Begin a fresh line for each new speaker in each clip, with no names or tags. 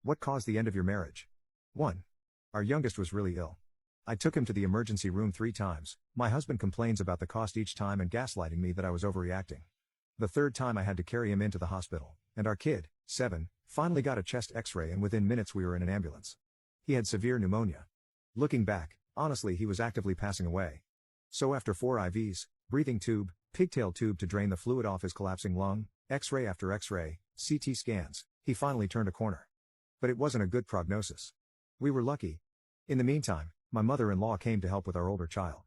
What caused the end of your marriage? 1. Our youngest was really ill. I took him to the emergency room 3 times. My husband complains about the cost each time and gaslighting me that I was overreacting. The 3rd time I had to carry him into the hospital, and our kid, 7, finally got a chest x-ray and within minutes we were in an ambulance. He had severe pneumonia. Looking back, honestly he was actively passing away. So after 4 IVs, breathing tube, pigtail tube to drain the fluid off his collapsing lung, x-ray after x-ray, CT scans, he finally turned a corner. But it wasn't a good prognosis. We were lucky. In the meantime, my mother-in-law came to help with our older child.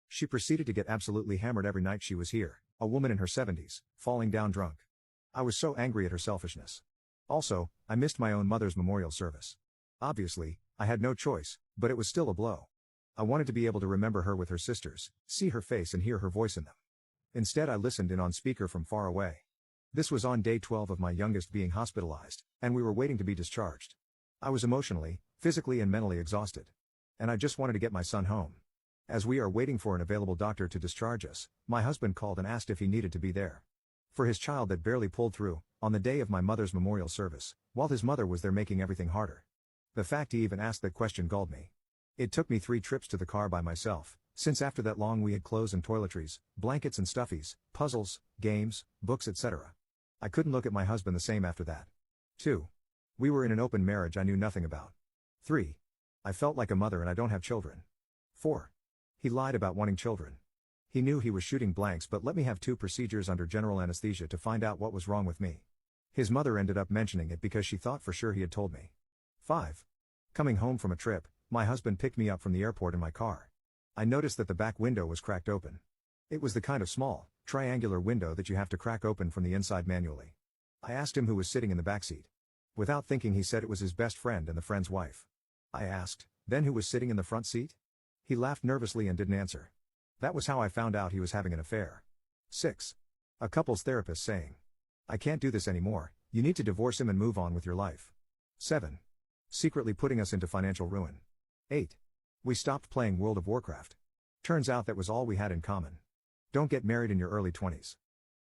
She proceeded to get absolutely hammered every night she was here, a woman in her 70s, falling down drunk. I was so angry at her selfishness. Also, I missed my own mother's memorial service. Obviously, I had no choice, but it was still a blow. I wanted to be able to remember her with her sisters, see her face and hear her voice in them. Instead I listened in on speaker from far away. This was on day 12 of my youngest being hospitalized, and we were waiting to be discharged. I was emotionally, physically and mentally exhausted. And I just wanted to get my son home. As we are waiting for an available doctor to discharge us, my husband called and asked if he needed to be there. For his child that barely pulled through, on the day of my mother's memorial service, while his mother was there making everything harder. The fact he even asked that question galled me. It took me 3 trips to the car by myself, since after that long we had clothes and toiletries, blankets and stuffies, puzzles, games, books etc. I couldn't look at my husband the same after that. 2. We were in an open marriage I knew nothing about. 3. I felt like a mother and I don't have children. 4. He lied about wanting children. He knew he was shooting blanks but let me have 2 procedures under general anesthesia to find out what was wrong with me. His mother ended up mentioning it because she thought for sure he had told me. 5. Coming home from a trip, my husband picked me up from the airport in my car. I noticed that the back window was cracked open. It was the kind of small, triangular window that you have to crack open from the inside manually. I asked him who was sitting in the back seat. Without thinking he said it was his best friend and the friend's wife. I asked, then who was sitting in the front seat? He laughed nervously and didn't answer. That was how I found out he was having an affair. 6. A couples therapist saying, I can't do this anymore, you need to divorce him and move on with your life. 7. Secretly putting us into financial ruin. 8. We stopped playing World of Warcraft. Turns out that was all we had in common. Don't get married in your early 20s.